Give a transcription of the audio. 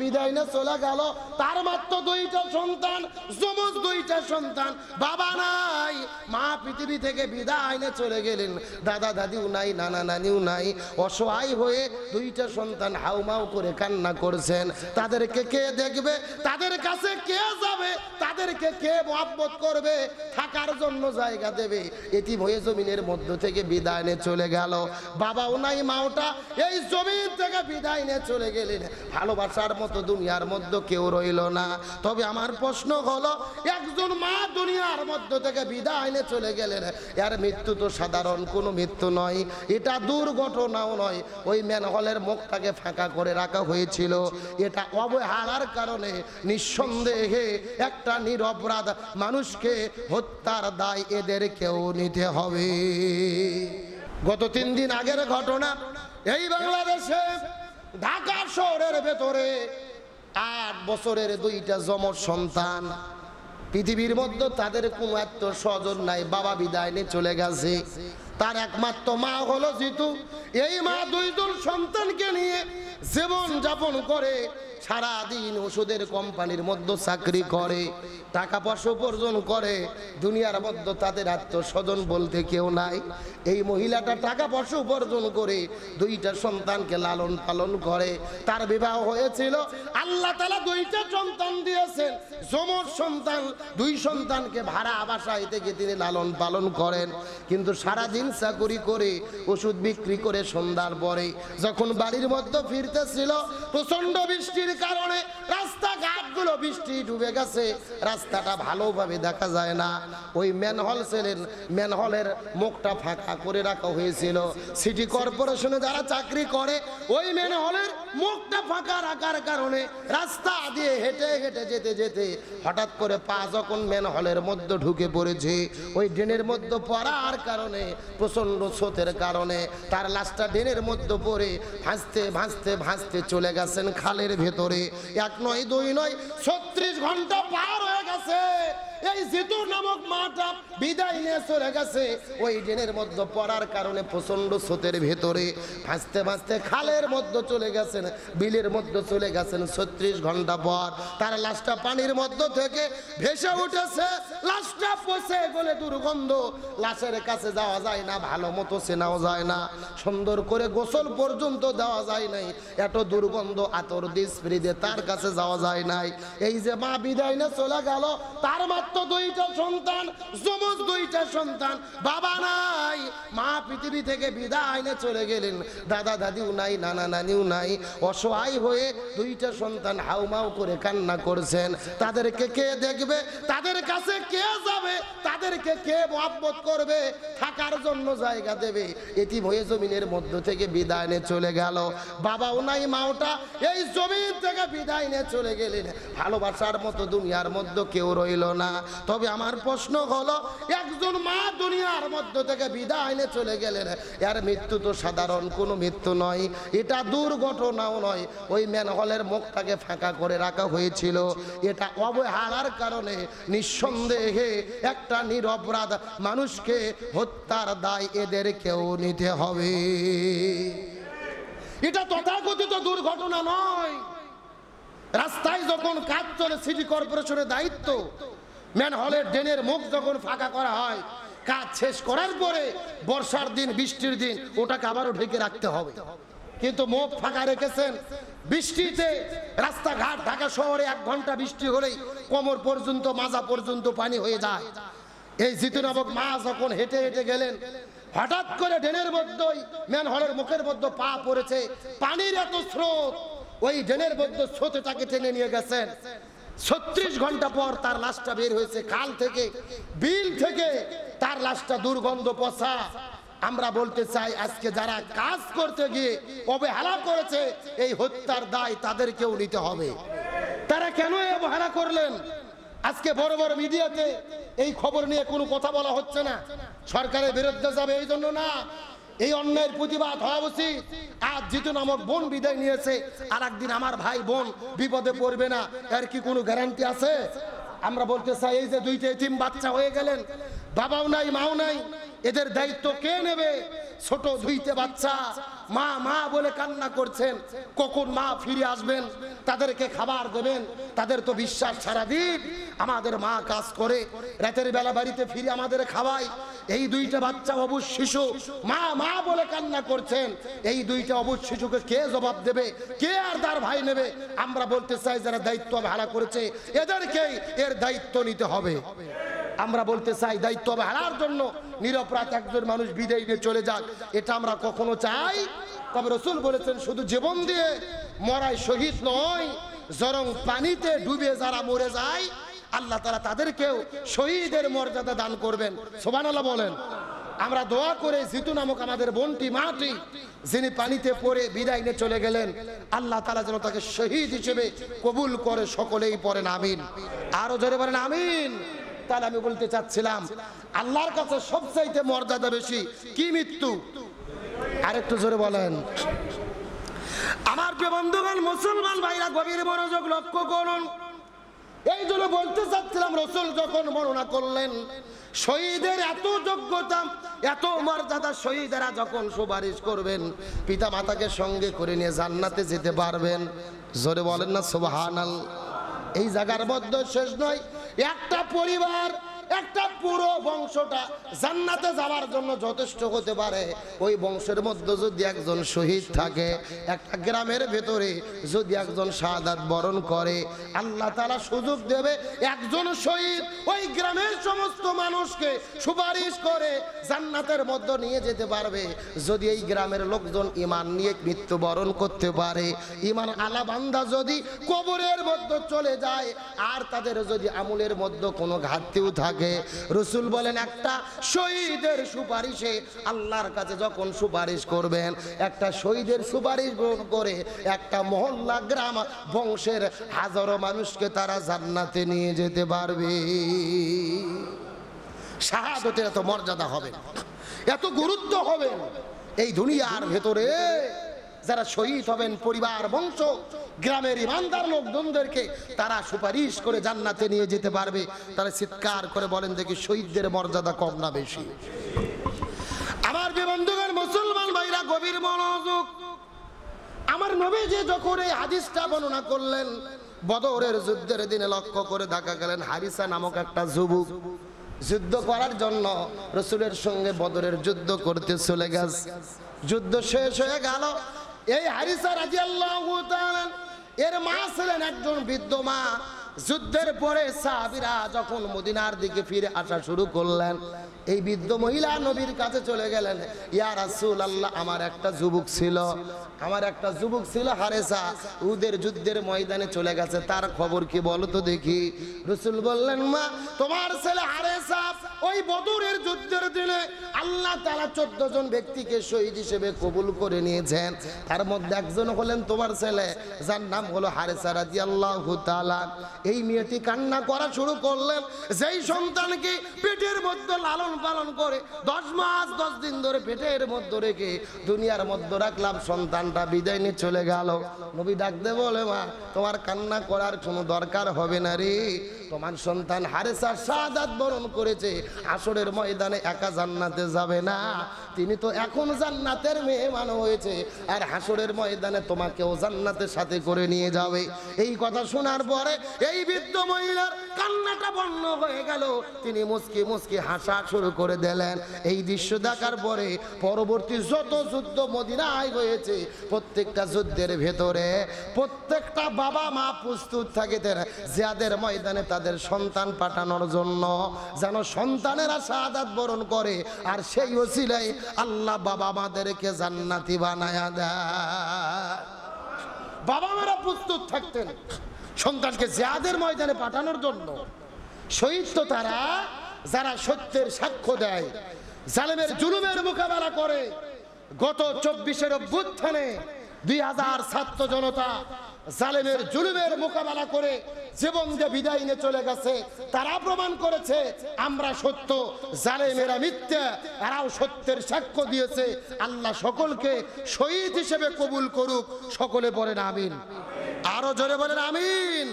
বিদায় নিয়ে চলে গেল, তার মাত্র দুইটা সন্তান, যমজ দুইটা সন্তান, বাবা নাই, মা পৃথিবী থেকে বিদায় নিয়ে চলে গেলেন, দাদা দাদিও নাই, নানা নানিও নাই, অসহায় হয়ে দুইটা সন্তান হাউমাউ করে কান্না করছেন। তাদেরকে কে দেখবে, তাদের কাছে কে যাবে, তাদেরকে কে মহব্বত করবে, থাকার জন্য জায়গা দেবে? এতিম হয়ে জমিনের মধ্য থেকে বিদায় নিয়ে চলে গেল, বাবাও নাই, মাওটা এই জমিন থেকে বিদায় নিয়ে চলে গেলেন। ভালোবাসার মতো দুনিয়ার মধ্যে কেউ রইল না। তবে আমার প্রশ্ন হলো, একজন মা দুনিয়ার মধ্য থেকে বিদায় নিয়ে চলে গেলেন, এর মৃত্যু তো সাধারণ কোনো মৃত্যু নয়, এটা দুর্ঘটনাও নয়। ওই ম্যানহোলের মুখটাকে ফাঁকা করে রাখা হয়েছিল, এটা অবহেলার কারণে নিঃসন্দেহে একটা নিরপরাধ মানুষকে হত্যার দায় এদেরকেও নিতে হবে। গত 3 দিন আগের ঘটনা, এই বাংলাদেশে ঢাকা শহরের ভেতরে 8 বছরের দুইটা যমজ সন্তান, পৃথিবীর মধ্যে তাদের কোনো আত্মস্বজন নাই, বাবা বিদায় নিয়ে চলে গেছে, তার একমাত্র মা হলো জিতু। এই মা দুইজন সন্তানকে নিয়ে জীবন যাপন করে, সারাদিন ওষুধের কোম্পানির মধ্যে চাকরি করে, টাকা পয়সা উপার্জন করে, দুনিয়ার মধ্যে তাদের আত্মস্বজন বলতে কেউ নাই। এই মহিলাটা টাকা পয়সা উপার্জন করে দুইটা সন্তানকে লালন পালন করে। তার বিবাহ হয়েছিল, আল্লাহ তাআলা দুইটা সন্তান দিয়েছেন, যমজ সন্তান, 2 সন্তানকে ভাড়া বাসায় থেকে তিনি লালন পালন করেন। কিন্তু সারাদিন চাকরি করে, ওষুধ বিক্রি করে, সন্ধ্যার পরে যখন বাড়ির মধ্যে ফিরতেছিল, প্রচন্ড বৃষ্টির কারণে রাস্তাঘাটগুলো বৃষ্টি ডুবে গেছে, রাস্তাটা ভালোভাবে দেখা যায় না। ওই ম্যানহোল ছিলেন, ম্যানহোলের মুখটা ফাঁকা করে রাখা হয়েছিল। সিটি কর্পোরেশনে যারা চাকরি করে, ওই ম্যানহোলের মুখটা ফাঁকা রাখার কারণে রাস্তা দিয়ে হেঁটে হেঁটে যেতে যেতে হঠাৎ করে পা যখন ম্যানহোলের মধ্যে ঢুকে পড়েছে, ওই ড্রেনের মধ্যে পড়ার কারণে, প্রচন্ড স্রোতের কারণে তার লাশটা ড্রেনের মধ্যে পড়ে ভাসতে ভাসতে ভাসতে চলে গেছেন খালের ভেতরে। 1 নয় 2 নয়, 36 ঘন্টা পার হয়ে গেছে। এই জিতু নামক মাটা বিদায় নিয়ে চলে গেছে, ওই ড্রেনের মধ্যে পড়ার কারণে প্রচন্ড স্রোতের ভেতরে ভাসতে ভাসতে খালের মধ্যে চলে গেছেন, বিলের মধ্যে চলে গেছেন। 36 ঘন্টা পর তার লাশটা পানির মধ্যে থেকে ভেসে উঠেছে, লাশটা পচে গলে দুর্গন্ধ, লাশের কাছে যাওয়া যায় না, ভালো মতো চেনাও যায় না, সুন্দর করে গোসল পর্যন্ত দেওয়া যায় নাই, এত দুর্গন্ধ, আতর দিয়ে স্প্রে দিয়ে তার কাছে যাওয়া যায় নাই। এই যে মা বিদায় নিয়ে চলে গেল, তার মাত্র 2টা সন্তান, যমজ 2টা সন্তান, বাবা নাই, মা পৃথিবী থেকে বিদায় নিয়ে চলে গেলেন, দাদা দাদিও নাই, নানা নানিও নাই, অসহায় হয়ে 2টা সন্তান হাউমাউ করে কান্না করছেন। তাদেরকে কে দেখবে, তাদের কাছে কে যাবে, তাদেরকে কে মহব্বত করবে, থাকার জন্য জায়গা দেবে? এতিম হয়ে জমিনের মধ্য থেকে বিদায় নিয়ে চলে গেল, বাবাও নাই, মাওটা এই জমিন থেকে বিদায় নিয়ে চলে গেলেন। ভালোবাসার মতো দুনিয়ার মধ্যে কেউ রইল না। তবে আমার প্রশ্ন হলো, একজন মা দুনিয়ার মধ্য থেকে বিদায় নিয়ে চলে গেলেন, এর মৃত্যু তো সাধারণ কোনো মৃত্যু নয়, এটা দুর্ঘটনাও নয়। ওই ম্যানহোলের মুখটাকে ফাঁকা করে রাখা হয়েছিল, এটা অবহেলার কারণে নিঃসন্দেহে একটা নিরপরাধ মানুষকে হত্যার দায় এদেরকেও নিতে হবে। এটা তথাকথিত দুর্ঘটনা নয়। রাস্তায় যখন কাজ চলে, সিটি কর্পোরেশনের দায়িত্ব, ম্যানহোলের ড্রেনের মুখ যখন ফাঁকা করা হয়, কাজ শেষ করার পরে বর্ষার দিন, বৃষ্টির দিন ওটাকে আবারও ঢেকে রাখতে হবে। কিন্তু মুখ ফাঁকা রেখেছেন, বৃষ্টিতে রাস্তাঘাট, ঢাকা শহরে 1 ঘন্টা বৃষ্টি হলেই কোমর পর্যন্ত, মাজা পর্যন্ত পানি হয়ে যায়। এই জিতু নামক মা যখন হেঁটে হেঁটে গেলেন, হঠাৎ করে ড্রেনের মধ্যে, ম্যানহোলের মুখের মধ্যে পা পড়েছে, পানির এত স্রোত, ওই ড্রেনের মধ্যে স্রোতে তাকে টেনে নিয়ে গেছেন। 36 ঘন্টা পর তার লাশটা বের হয়েছে খাল থেকে, বিল থেকে, তার লাশটা দুর্গন্ধ, পচা। আমরা বলতে চাই, আজকে যারা কাজ করতে গিয়ে অবহেলা করেছে, এই হত্যার দায় তাদেরকেও নিতে হবে। তারা কেন অবহেলা করলেন? আজকে বড় বড় মিডিয়াতে এই খবর নিয়ে কোনো কথা বলা হচ্ছে না, সরকারের বিরুদ্ধে যাবে এই জন্য না, এই অন্যায়ের প্রতিবাদ হওয়া উচিত। আজ জিতু নামক বোন বিদায় নিয়েছে, আর একদিন আমার ভাই বোন বিপদে পড়বে না, এর কি কোনো গ্যারান্টি আছে? আমরা বলতে চাই, এই যে 2টা এতিম বাচ্চা হয়ে গেলেন, বাবাও নাই, মাও নাই, এদের দায়িত্ব কে নেবে? ছোট দুইটা বাচ্চা মা মা বলে কান্না করছেন, কখন মা ফিরে আসবেন, তাদেরকে খাবার দেবেন। তাদের তো বিশ্বাস সারাদিন আমাদের মা কাজ করে, রাতের বেলা বাড়িতে ফিরে আমাদের খাওয়ায়। এই দুইটা বাচ্চা অবুঝ শিশু মা মা বলে কান্না করছেন। এই দুইটা অবুঝ শিশুকে কে জবাব দেবে, কে আর তার ভাই নেবে? আমরা বলতে চাই যারা দায়িত্ব অবহেলা করেছে এদেরকেই এর দায়িত্ব নিতে হবে। আমরা বলতে চাই দায়িত্ব অবহেলার জন্য নিরপরাধ একজন মানুষ বিদায় নিয়ে চলে যাক, এটা আমরা কখনো চাই? তবে রাসূল বলেছেন শুধু জীবন দিয়ে মরাই শহীদ নয়, বরং পানিতে ডুবে যারা মরে যায় আল্লাহ তাআলা তাদেরকেও শহীদের মর্যাদা দান করবেন। সুবহানাল্লাহ বলেন। আমরা দোয়া করে জিতু নামক আমাদের বোনটি মাটি যিনি পানিতে পড়ে বিদায় নিয়ে চলে গেলেন, আল্লাহ তাআলা যেন তাকে শহীদ হিসেবে কবুল করে, সকলেই পড়েন আমিন। আরো জোরে বলেন আমিন। তাহলে আমি বলতে চাচ্ছিলাম আল্লাহর কাছে সবচাইতে মর্যাদা বেশি কি? মৃত্যু। আরেকটু জোরে বলেন। আমার প্রিয় বন্ধুগণ, মুসলমান ভাইরা গভীর মনোযোগ লক্ষ্য করুন। এই জন্য বলতে চাচ্ছিলাম রাসূল যখন বর্ণনা করলেন শহীদের এত যোগ্যতা, এত মর্যাদা, শহীদেরা যখন সুপারিশ করবেন পিতা মাতাকে সঙ্গে করে নিয়ে জান্নাতে যেতে পারবেন। জোরে বলেন না সুবহানাল্লাহ। এই জায়গার মধ্যে শেষ নয়, একটা পরিবার, একটা পুরো বংশটা জান্নাতে যাওয়ার জন্য যথেষ্ট হতে পারে। ওই বংশের মধ্যে যদি একজন শহীদ থাকে, একটা গ্রামের ভেতরে যদি একজন শাহাদাত বরণ করে, আল্লাহ তাআলা সুযোগ দেবে একজন শহীদ ওই গ্রামের সমস্ত মানুষকে সুপারিশ করে জান্নাতের মধ্যে নিয়ে যেতে পারবে। যদি এই গ্রামের লোকজন ঈমান নিয়ে মৃত্যুবরণ করতে পারে, ঈমান আলা বান্দা যদি কবরের মধ্যে চলে যায় আর তাদের যদি আমলের মধ্যে কোনো ঘাটতিও থাকে, রাসূল বলেন একটা শহীদের সুপারিশে আল্লাহর কাছে যখন সুপারিশ করবেন, একটা শহীদের সুপারিশ করে একটা মহল্লা, গ্রাম, বংশের হাজারো মানুষকে তারা জান্নাতে নিয়ে যেতে পারবে। শাহাদাতের এত মর্যাদা হবে, এত গুরুত্ব হবে এই দুনিয়ার ভেতরে। যারা শহীদ হবেন পরিবার, বংশ, গ্রামের ইমানদার লোকজনদেরকে তারা সুপারিশ করে জান্নাতে নিয়ে যেতে পারবে। তারা চিৎকার করে বলেন দেখি শহীদদের মর্যাদা কম না বেশি? আমার বন্ধুগণ, মুসলমান ভাইরা গভীর মনোযোগ। আমার নবীজি যখন এই হাদিসটা বর্ণনা করলেন, বদরের যুদ্ধের দিনে লক্ষ্য করে দেখা গেলেন হারিসা নামক একটা যুবক যুদ্ধ করার জন্য রাসূলের সঙ্গে বদরের যুদ্ধ করতে চলে গেছে। যুদ্ধ শেষ হয়ে গেল। এই হারিসা রাদিয়াল্লাহু তাআলা এর মা ছিলেন একজন বৃদ্ধ মা। যুদ্ধের পরে সাহাবীরা যখন মদিনার দিকে ফিরে আসা শুরু করলেন, এই বৃদ্ধ মহিলা নবীর কাছে চলে গেলেন, ইয়া রাসূলুল্লাহ, আমার একটা যুবক ছিল হারেসা, উদের যুদ্ধের ময়দানে চলে গেছে, তার খবর কি বলো তো দেখি। রাসূল বললেন, মা, তোমার ছেলে হারেসা ওই বদরের যুদ্ধের দিনে আল্লাহ তাআলা 14 জন ব্যক্তিকে শহীদ হিসেবে কবুল করে নিয়েছেন। তার মধ্যে একজন হলেন তোমার ছেলে, যার নাম হলো হারেসা রাদিয়াল্লাহু তাআলা। এই মেয়েটি কান্না করা শুরু করলেন। যেই সন্তানকে পেটের মধ্যে লালন পালন করে 10 মাস 10 দিন ধরে পেটের মধ্যে রেখে দুনিয়ার মধ্যে রাখলাম, সন্তানটা বিদায় নিয়ে চলে গেল। নবী ডাক দিয়ে বলে, মা, তোমার কান্না করার কোনো দরকার হবে না রে। তোমার সন্তান হারেসা শাহাদাত বরণ করেছে, আসরের ময়দানে একা জান্নাতে যাবে না, তিনি তো এখন জান্নাতের মেহমান হয়েছে, আর হাসরের ময়দানে তোমাকেও জান্নাতের সাথে করে নিয়ে যাবে। এই কথা শোনার পরে এই বৃদ্ধ মহিলার কান্নাটা বন্ধ হয়ে গেল। তিনি মুচকি মুচকি হাসা শুরু করে দিলেন। এই দৃশ্য দেখার পরে পরবর্তী যত যুদ্ধ মদিনায় হয়েছে, প্রত্যেকটা যুদ্ধের ভেতরে প্রত্যেকটা বাবা মা প্রস্তুত থাকতেন জিহাদের ময়দানে তাদের সন্তান পাঠানোর জন্য, যেন সন্তানেরা শাহাদাত বরণ করে, আর সেই ওসিলায় আল্লাহ বাবা মাদেরকে জান্নাতি বানায়া দেয়। বাবা মারা প্রস্তুত থাকতেন সন্তানকে জিহাদের ময়দানে পাঠানোর জন্য। শহীদ তো তারা যারা সত্যের সাক্ষ্য দেয়, জালেমের জুলুমের মোকাবেলা করে। গত 24-এর অভ্যুত্থানে 2000 ছাত্র জনতা জালেমের জুলুমের মোকাবেলা করে জীবন দিয়ে বিদায় নিয়ে চলে গেছে। তারা প্রমাণ করেছে আমরা সত্য, জালেমেরা মিথ্যা, এরাও সত্যের সাক্ষ্য দিয়েছে। আল্লাহ সকলকে শহীদ হিসেবে কবুল করুক। সকলে বলেন আমিন। আরো জোরে বলেন আমিন।